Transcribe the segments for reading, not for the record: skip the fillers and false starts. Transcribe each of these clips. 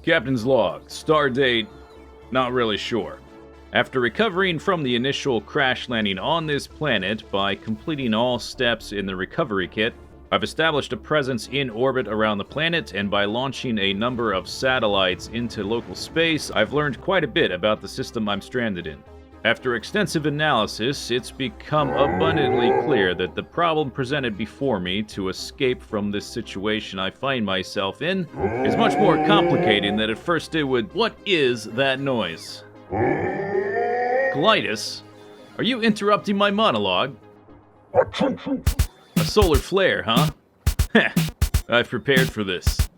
Captain's log. Star date, not really sure. After recovering from the initial crash landing on this planet by completing all steps in the recovery kit, I've established a presence in orbit around the planet, and by launching a number of satellites into local space, I've learned quite a bit about the system I'm stranded in. After extensive analysis, it's become abundantly clear that the problem presented before me to escape from this situation I find myself in is much more complicated than it first did with what is that noise? Colitis? Are you interrupting my monologue? A solar flare, huh? Heh, I've prepared for this.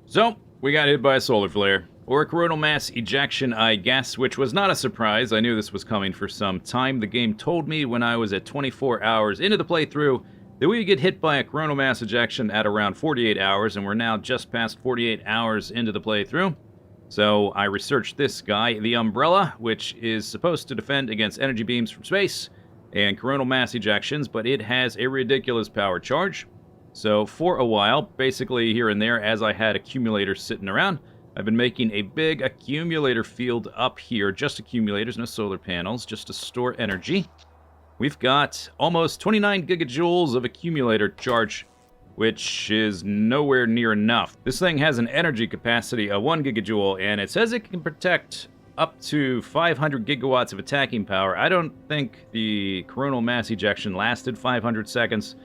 So, we got hit by a solar flare, or a coronal mass ejection, I guess, which was not a surprise. I knew this was coming for some time. The game told me when I was at 24 hours into the playthrough that we would get hit by a coronal mass ejection at around 48 hours, and we're now just past 48 hours into the playthrough. So I researched this guy, the Umbrella, which is supposed to defend against energy beams from space and coronal mass ejections, but it has a ridiculous power charge. So for a while, basically here and there, as I had accumulators sitting around, I've been making a big accumulator field up here. Just accumulators, no solar panels, just to store energy. We've got almost 29 gigajoules of accumulator charge, which is nowhere near enough. This thing has an energy capacity of 1 gigajoule, and it says it can protect up to 500 gigawatts of attacking power. I don't think the coronal mass ejection lasted 500 seconds,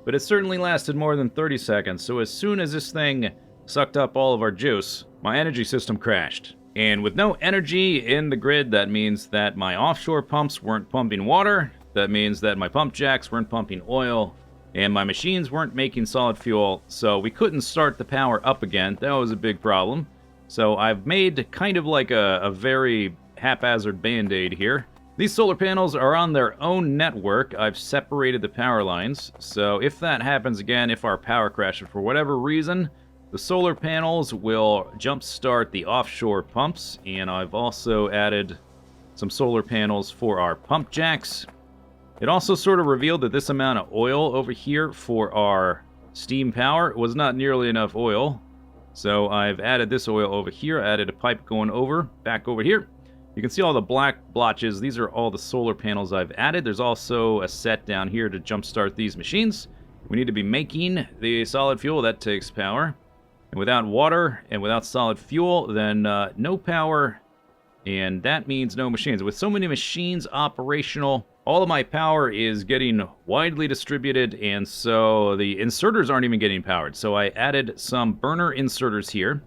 but it certainly lasted more than 30 seconds, so as soon as this thing sucked up all of our juice, my energy system crashed. And with no energy in the grid, that means that my offshore pumps weren't pumping water, that means that my pump jacks weren't pumping oil, and my machines weren't making solid fuel, so we couldn't start the power up again. That was a big problem. So I've made kind of like a very haphazard band-aid here. These solar panels are on their own network. I've separated the power lines, so if that happens again, if our power crashes for whatever reason, the solar panels will jumpstart the offshore pumps, and I've also added some solar panels for our pump jacks. It also sort of revealed that this amount of oil over here for our steam power was not nearly enough oil, so I've added this oil over here, added a pipe going over, back over here. You can see all the black blotches. These are all the solar panels I've added. There's also a set down here to jumpstart these machines. We need to be making the solid fuel. That takes power. And without water and without solid fuel, then no power, and that means no machines. With so many machines operational, all of my power is getting widely distributed, and so the inserters aren't even getting powered. So I added some burner inserters here,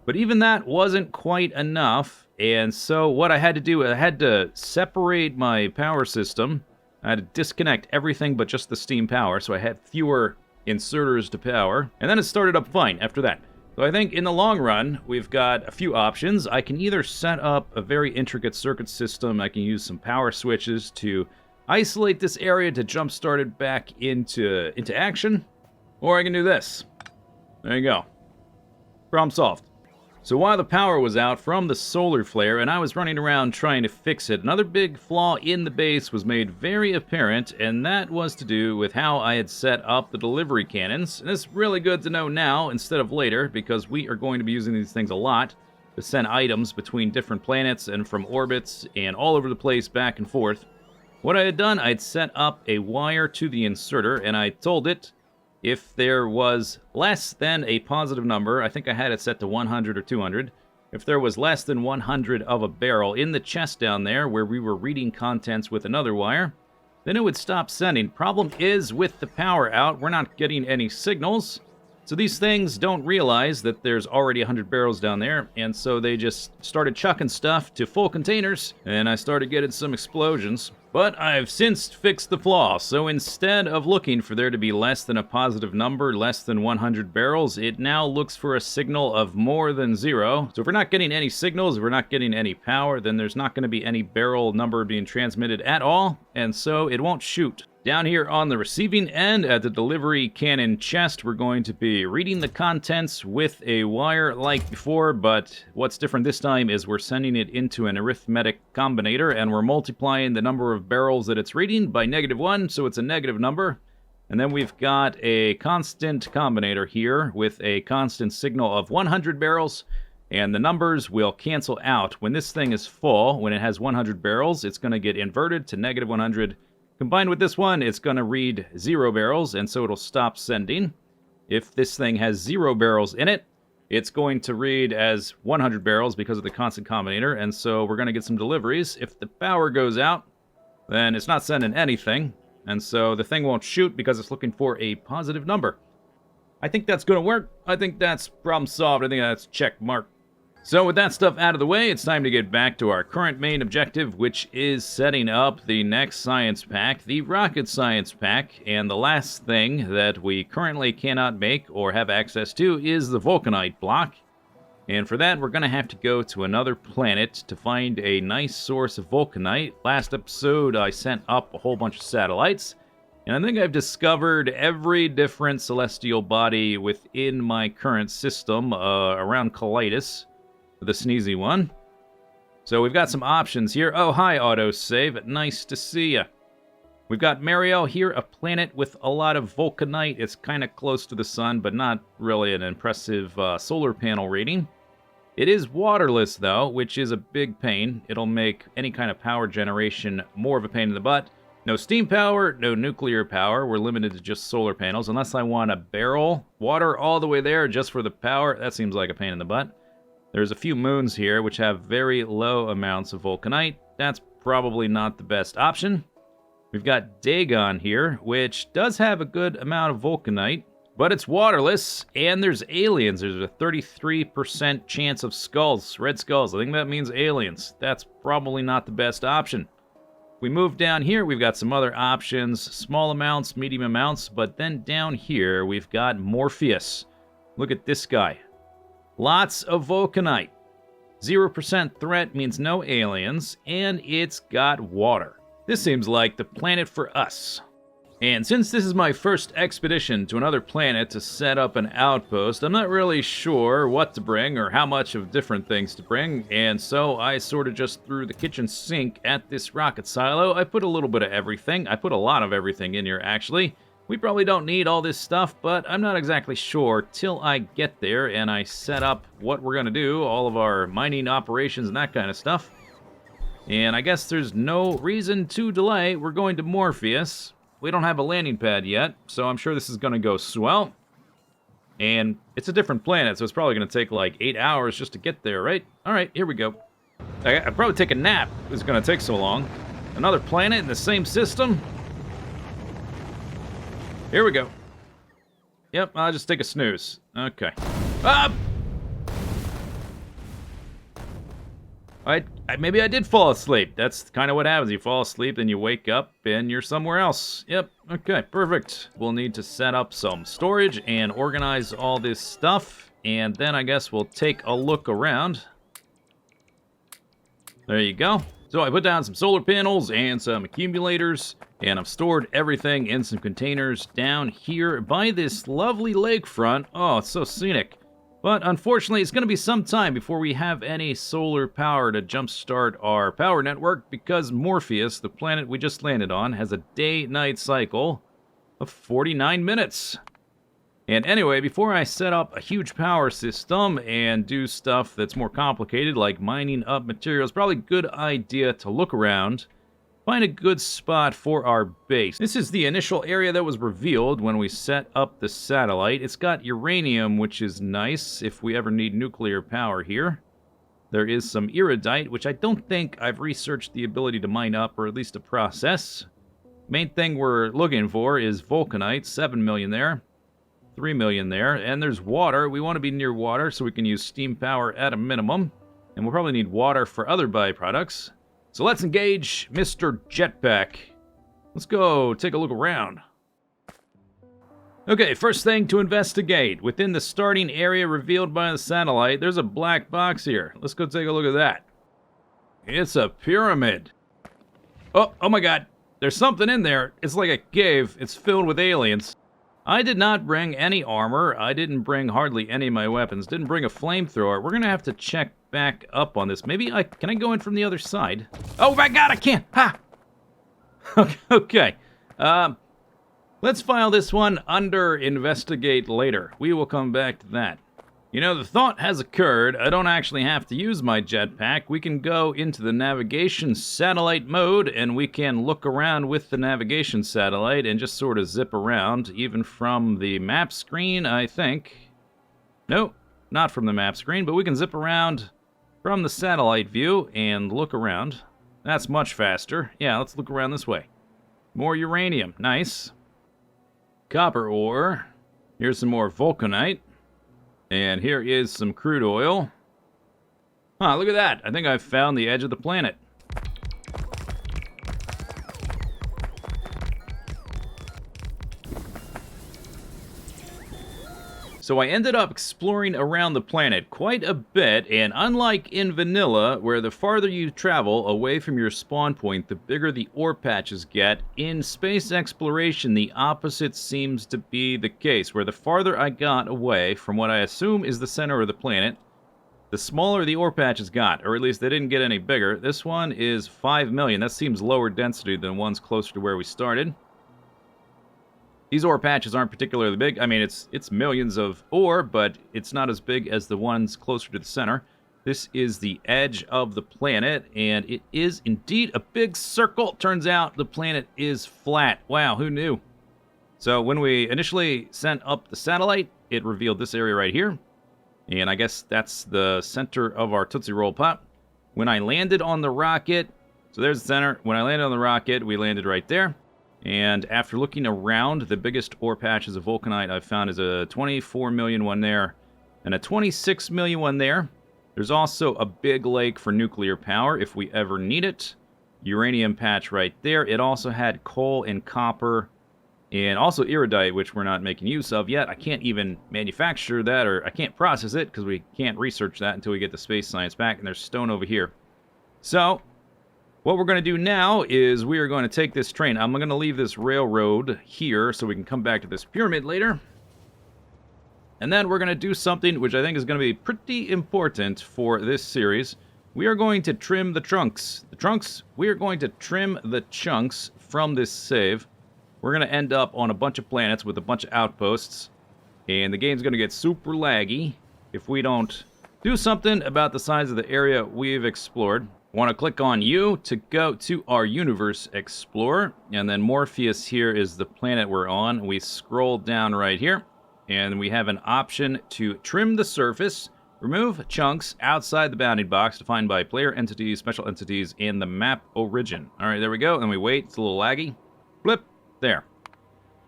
but even that wasn't quite enough. And so what I had to do, I had to separate my power system. I had to disconnect everything but just the steam power, so I had fewer inserters to power. And then it started up fine after that. So I think in the long run, we've got a few options. I can either set up a very intricate circuit system. I can use some power switches to isolate this area to jumpstart it back into action. Or I can do this. There you go. Problem solved. So while the power was out from the solar flare and I was running around trying to fix it, another big flaw in the base was made very apparent, and that was to do with how I had set up the delivery cannons. And it's really good to know now instead of later, because we are going to be using these things a lot to send items between different planets and from orbits and all over the place back and forth. What I had done, I'd set up a wire to the inserter, and I told it if there was less than a positive number, I think I had it set to 100 or 200, if there was less than 100 of a barrel in the chest down there where we were reading contents with another wire, then it would stop sending. Problem is, with the power out, we're not getting any signals So these things don't realize that there's already 100 barrels down there, and so they just started chucking stuff to full containers, and I started getting some explosions. But I've since fixed the flaw, so instead of looking for there to be less than a positive number, less than 100 barrels, it now looks for a signal of more than 0. So if we're not getting any signals, if we're not getting any power, then there's not going to be any barrel number being transmitted at all, and so it won't shoot. Down here on the receiving end at the delivery cannon chest, we're going to be reading the contents with a wire like before, but what's different this time is we're sending it into an arithmetic combinator, and we're multiplying the number of barrels that it's reading by -1, so it's a negative number. And then we've got a constant combinator here with a constant signal of 100 barrels, and the numbers will cancel out. When this thing is full, when it has 100 barrels, it's going to get inverted to -100. Combined with this one, it's going to read 0 barrels, and so it'll stop sending. If this thing has 0 barrels in it, it's going to read as 100 barrels because of the constant combinator, and so we're going to get some deliveries. If the power goes out, then it's not sending anything, and so the thing won't shoot because it's looking for a positive number. I think that's going to work. I think that's problem solved. I think that's check mark. So with that stuff out of the way, it's time to get back to our current main objective, which is setting up the next science pack, the rocket science pack, and the last thing that we currently cannot make or have access to is the vulcanite block. And for that, we're going to have to go to another planet to find a nice source of vulcanite. Last episode, I sent up a whole bunch of satellites, and I think I've discovered every different celestial body within my current system around Callitus. The sneezy one. So we've got some options here. Oh, hi, autosave. Nice to see ya. We've got Mariel here, a planet with a lot of vulcanite. It's kind of close to the sun, but not really an impressive solar panel rating. It is waterless, though, which is a big pain. It'll make any kind of power generation more of a pain in the butt. No steam power, no nuclear power. We're limited to just solar panels. Unless I want to barrel water all the way there just for the power, that seems like a pain in the butt. There's a few moons here which have very low amounts of vulcanite. That's probably not the best option. We've got Dagon here, which does have a good amount of vulcanite, but it's waterless, and there's aliens. There's a 33% chance of skulls, red skulls. I think that means aliens. That's probably not the best option. We move down here, we've got some other options, small amounts, medium amounts, but then down here we've got Morpheus. Look at this guy. Lots of vulcanite. 0% threat means no aliens, and it's got water. This seems like the planet for us. And since this is my first expedition to another planet to set up an outpost, I'm not really sure what to bring or how much of different things to bring, and so I sort of just threw the kitchen sink at this rocket silo. I put a little bit of everything. I put a lot of everything in here, actually. We probably don't need all this stuff, but I'm not exactly sure till I get there and I set up what we're going to do, all of our mining operations and that kind of stuff. And I guess there's no reason to delay. We're going to Morpheus. We don't have a landing pad yet, so I'm sure this is going to go swell. And it's a different planet, so it's probably going to take like 8 hours just to get there, right? All right, here we go. I'd probably take a nap. It's going to take so long. Another planet in the same system? Here we go. Yep, I'll just take a snooze. Okay. Ah! Maybe I did fall asleep. That's kind of what happens. You fall asleep, then you wake up, and you're somewhere else. Yep, okay, perfect. We'll need to set up some storage and organize all this stuff, and then I guess we'll take a look around. There you go. So I put down some solar panels and some accumulators, and I've stored everything in some containers down here by this lovely lakefront. Oh, it's so scenic. But unfortunately, it's going to be some time before we have any solar power to jumpstart our power network because Morpheus, the planet we just landed on, has a day-night cycle of 49 minutes. And anyway, before I set up a huge power system and do stuff that's more complicated, like mining up materials, probably a good idea to look around, find a good spot for our base. This is the initial area that was revealed when we set up the satellite. It's got uranium, which is nice if we ever need nuclear power here. There is some iridite, which I don't think I've researched the ability to mine up, or at least to process. Main thing we're looking for is vulcanite, 7 million there. 3 million there. And there's water. We want to be near water so we can use steam power at a minimum. And we'll probably need water for other byproducts. So let's engage Mr. Jetpack. Let's go take a look around. Okay, first thing to investigate. Within the starting area revealed by the satellite, there's a black box here. Let's go take a look at that. It's a pyramid. Oh my god. There's something in there. It's like a cave. It's filled with aliens. I did not bring any armor. I didn't bring hardly any of my weapons. Didn't bring a flamethrower. We're going to have to check back up on this. Maybe can I go in from the other side? Oh my god, I can't. Ha! Okay. Let's file this one under investigate later. We will come back to that. You know, the thought has occurred. I don't actually have to use my jetpack. We can go into the navigation satellite mode, and we can look around with the navigation satellite and just sort of zip around, even from the map screen, I think. No, not from the map screen, but we can zip around from the satellite view and look around. That's much faster. Yeah, let's look around this way. More uranium. Nice. Copper ore. Here's some more vulcanite. And here is some crude oil. Huh, look at that. I think I've found the edge of the planet. So I ended up exploring around the planet quite a bit, and unlike in vanilla, where the farther you travel away from your spawn point, the bigger the ore patches get, in space exploration, the opposite seems to be the case, where the farther I got away from what I assume is the center of the planet, the smaller the ore patches got, or at least they didn't get any bigger. This one is 5 million. That seems lower density than ones closer to where we started. These ore patches aren't particularly big. I mean, it's millions of ore, but it's not as big as the ones closer to the center. This is the edge of the planet, and it is indeed a big circle. Turns out the planet is flat. Wow, who knew? So when we initially sent up the satellite, it revealed this area right here. And I guess that's the center of our Tootsie Roll Pop. When I landed on the rocket, so there's the center. When I landed on the rocket, we landed right there. And after looking around, the biggest ore patches of vulcanite I've found is a 24 million one there and a 26 million one there. There's also a big lake for nuclear power if we ever need it. Uranium patch right there. It also had coal and copper and also iridite, which we're not making use of yet. I can't even manufacture that, or I can't process it because we can't research that until we get the space science back. And there's stone over here. So what we're going to do now is we are going to take this train. I'm going to leave this railroad here so we can come back to this pyramid later. And then we're going to do something which I think is going to be pretty important for this series. We are going to trim the trunks. We are going to trim the chunks from this save. We're going to end up on a bunch of planets with a bunch of outposts. And the game's going to get super laggy if we don't do something about the size of the area we've explored. Want to click on U to go to our Universe Explorer, and then Morpheus here is the planet we're on. We scroll down right here, and we have an option to trim the surface, remove chunks outside the bounding box defined by player entities, special entities, and the map origin. All right, there we go, and we wait. It's a little laggy. Blip, there.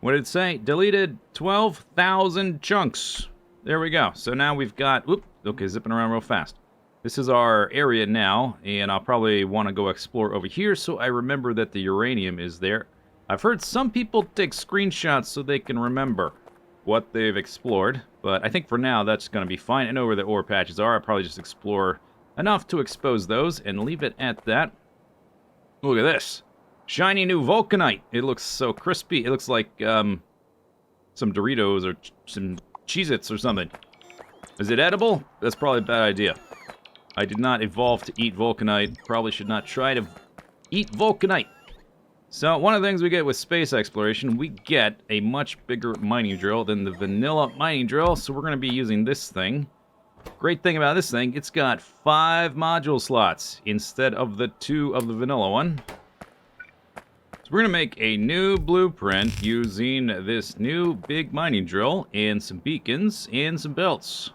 What did it say? Deleted 12,000 chunks. There we go. So now we've got, whoop, okay, zipping around real fast. This is our area now, and I'll probably want to go explore over here so I remember that the uranium is there. I've heard some people take screenshots so they can remember what they've explored, but I think for now that's going to be fine. I know where the ore patches are. I'll probably just explore enough to expose those and leave it at that. Look at this. Shiny new vulcanite. It looks so crispy. It looks like some Doritos or some Cheez-Its or something. Is it edible? That's probably a bad idea. I did not evolve to eat vulcanite. Probably should not try to eat vulcanite. So one of the things we get with space exploration, we get a much bigger mining drill than the vanilla mining drill. So we're going to be using this thing. Great thing about this thing, it's got 5 module slots instead of the 2 of the vanilla one. So we're going to make a new blueprint using this new big mining drill and some beacons and some belts.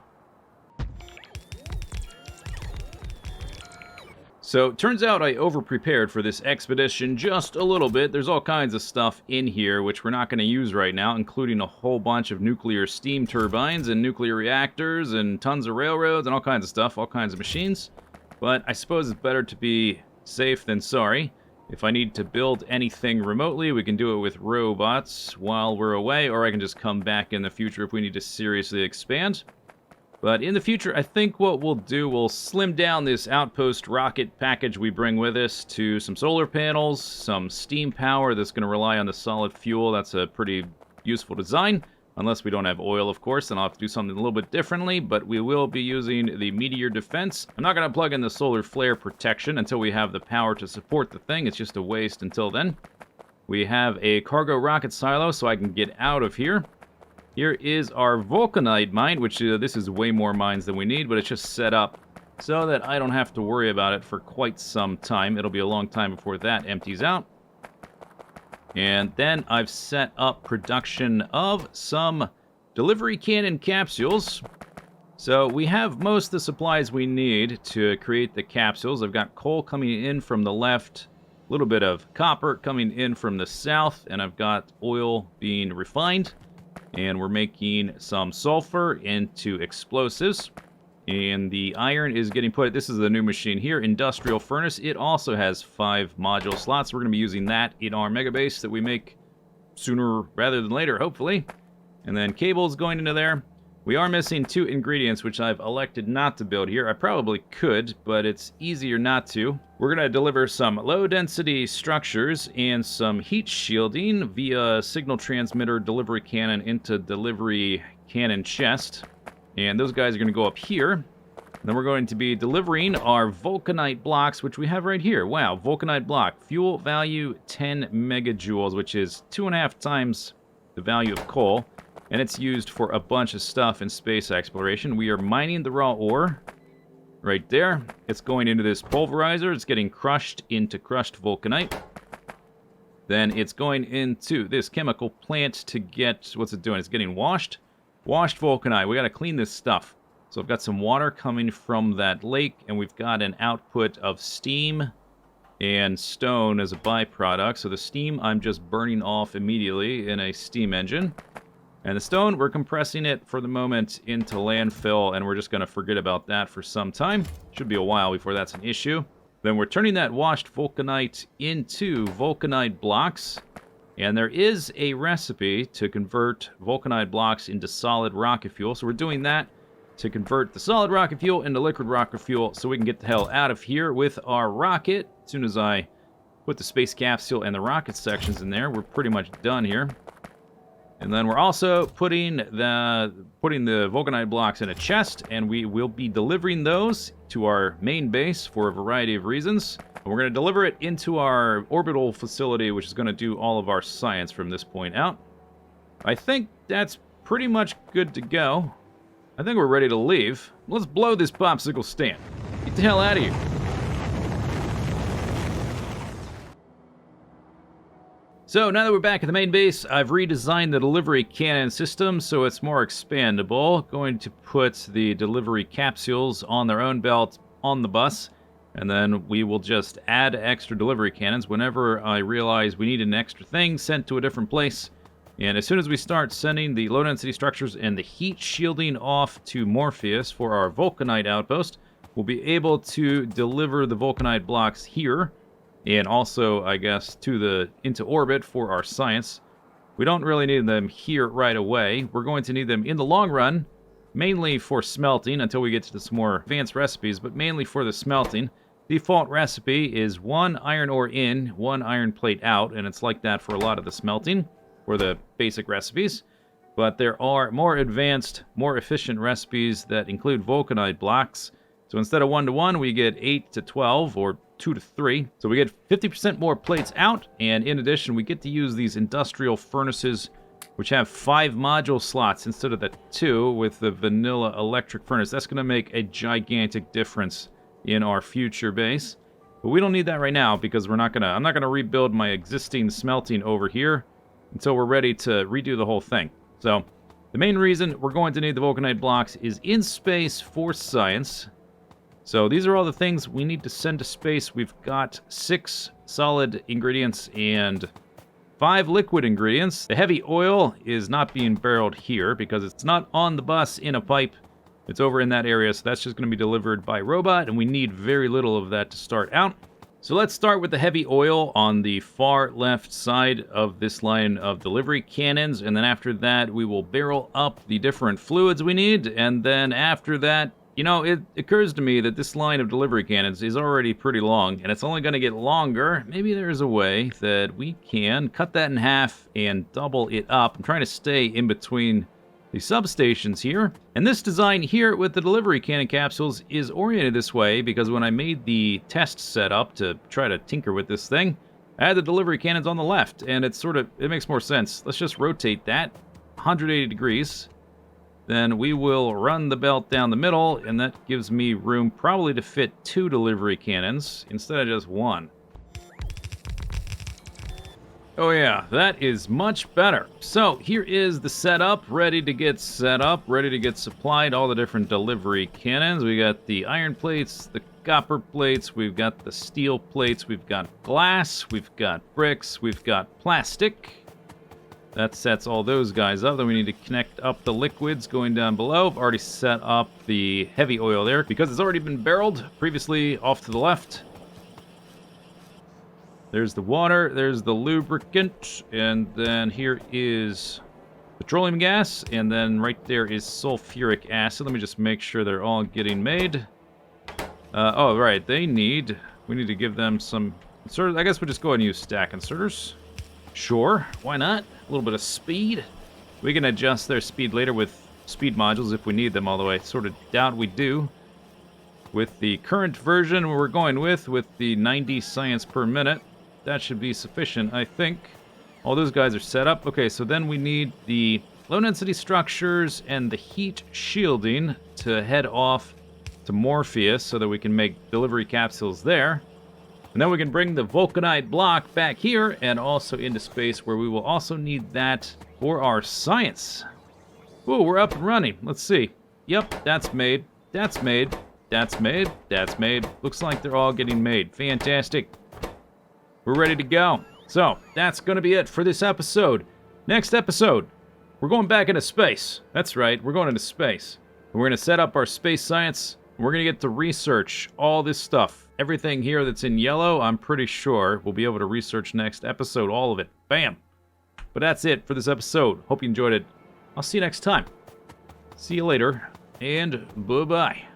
So, turns out I over-prepared for this expedition just a little bit. There's all kinds of stuff in here which we're not going to use right now, including a whole bunch of nuclear steam turbines and nuclear reactors and tons of railroads and all kinds of stuff, all kinds of machines. But I suppose it's better to be safe than sorry. If I need to build anything remotely, we can do it with robots while we're away, or I can just come back in the future if we need to seriously expand. But in the future, I think what we'll do, we'll slim down this outpost rocket package we bring with us to some solar panels, some steam power that's going to rely on the solid fuel. That's a pretty useful design. Unless we don't have oil, of course, then I'll have to do something a little bit differently, but we will be using the meteor defense. I'm not going to plug in the solar flare protection until we have the power to support the thing. It's just a waste until then. We have a cargo rocket silo, so I can get out of here. Here is our vulcanite mine, which this is way more mines than we need, but it's just set up so that I don't have to worry about it for quite some time. It'll be a long time before that empties out. And then I've set up production of some delivery cannon capsules. So we have most of the supplies we need to create the capsules. I've got coal coming in from the left, a little bit of copper coming in from the south, and I've got oil being refined. And we're making some sulfur into explosives. And the iron is getting put... This is the new machine here, Industrial Furnace. It also has 5 module slots. We're going to be using that in our mega base that we make sooner rather than later, hopefully. And then cables going into there. We are missing 2 ingredients, which I've elected not to build here. I probably could, but it's easier not to. We're going to deliver some low-density structures and some heat shielding via signal transmitter delivery cannon into delivery cannon chest. And those guys are going to go up here. And then we're going to be delivering our vulcanite blocks, which we have right here. Wow, vulcanite block. Fuel value 10 megajoules, which is 2.5 times the value of coal. And it's used for a bunch of stuff in space exploration. We are mining the raw ore right there. It's going into this pulverizer. It's getting crushed into crushed vulcanite. Then it's going into this chemical plant to get... What's it doing? It's getting washed. Washed vulcanite. We got to clean this stuff. So I've got some water coming from that lake, and we've got an output of steam and stone as a byproduct. So the steam I'm just burning off immediately in a steam engine. And the stone, we're compressing it for the moment into landfill, and we're just going to forget about that for some time. Should be a while before that's an issue. Then we're turning that washed vulcanite into vulcanite blocks. And there is a recipe to convert vulcanite blocks into solid rocket fuel. So we're doing that to convert the solid rocket fuel into liquid rocket fuel so we can get the hell out of here with our rocket. As soon as I put the space capsule and the rocket sections in there, we're pretty much done here. And then we're also putting the vulcanite blocks in a chest, and we will be delivering those to our main base for a variety of reasons. And we're going to deliver it into our orbital facility, which is going to do all of our science from this point out. I think that's pretty much good to go. I think we're ready to leave. Let's blow this popsicle stand. Get the hell out of here. So now that we're back at the main base, I've redesigned the delivery cannon system so it's more expandable. Going to put the delivery capsules on their own belt on the bus, and then we will just add extra delivery cannons whenever I realize we need an extra thing sent to a different place. And as soon as we start sending the low-density structures and the heat shielding off to Morpheus for our vulcanite outpost, we'll be able to deliver the vulcanite blocks here. And also, I guess, into orbit for our science. We don't really need them here right away. We're going to need them in the long run, mainly for smelting until we get to some more advanced recipes, but mainly for the smelting. Default recipe is 1 iron ore in, 1 iron plate out, and it's like that for a lot of the smelting, for the basic recipes. But there are more advanced, more efficient recipes that include vulcanite blocks. So instead of 1 to 1, we get 8 to 12, or 2 to 3. So we get 50% more plates out, and in addition, we get to use these industrial furnaces, which have 5 module slots instead of the 2 with the vanilla electric furnace. That's going to make a gigantic difference in our future base. But we don't need that right now because I'm not gonna rebuild my existing smelting over here until we're ready to redo the whole thing. So the main reason we're going to need the vulcanite blocks is in space for science. So these are all the things we need to send to space. We've got 6 solid ingredients and 5 liquid ingredients. The heavy oil is not being barreled here because it's not on the bus in a pipe. It's over in that area, so that's just going to be delivered by robot, and we need very little of that to start out. So let's start with the heavy oil on the far left side of this line of delivery cannons, and then after that we will barrel up the different fluids we need, and then after that, you know, it occurs to me that this line of delivery cannons is already pretty long, and it's only going to get longer. Maybe there's a way that we can cut that in half and double it up. I'm trying to stay in between the substations here. And this design here with the delivery cannon capsules is oriented this way because when I made the test setup to try to tinker with this thing, I had the delivery cannons on the left, and it makes more sense. Let's just rotate that 180 degrees. Then we will run the belt down the middle, and that gives me room probably to fit 2 delivery cannons instead of just 1. Oh yeah, that is much better. So here is the setup, ready to get set up, ready to get supplied. All the different delivery cannons. We got the iron plates, the copper plates, we've got the steel plates, we've got glass, we've got bricks, we've got plastic. That sets all those guys up. Then we need to connect up the liquids going down below. I've already set up the heavy oil there because it's already been barreled previously off to the left. There's the water, there's the lubricant, and then here is petroleum gas, and then right there is sulfuric acid. Let me just make sure they're all getting made. Oh, right, we need to give them some inserters. I guess we'll just go ahead and use stack inserters. Sure, why not? A little bit of speed. We can adjust their speed later with speed modules if we need them, although I sort of doubt we do. With the current version we're going with the 90 science per minute, that should be sufficient, I think. All those guys are set up. Okay, so then we need the low-density structures and the heat shielding to head off to Morpheus so that we can make delivery capsules there. And then we can bring the vulcanite block back here and also into space where we will also need that for our science. Ooh, we're up and running. Let's see. Yep, that's made. That's made. That's made. That's made. Looks like they're all getting made. Fantastic. We're ready to go. So, that's going to be it for this episode. Next episode, we're going back into space. That's right, we're going into space. We're going to set up our space science. We're going to get to research all this stuff. Everything here that's in yellow, I'm pretty sure we'll be able to research next episode, all of it. Bam! But that's it for this episode. Hope you enjoyed it. I'll see you next time. See you later, and bye-bye.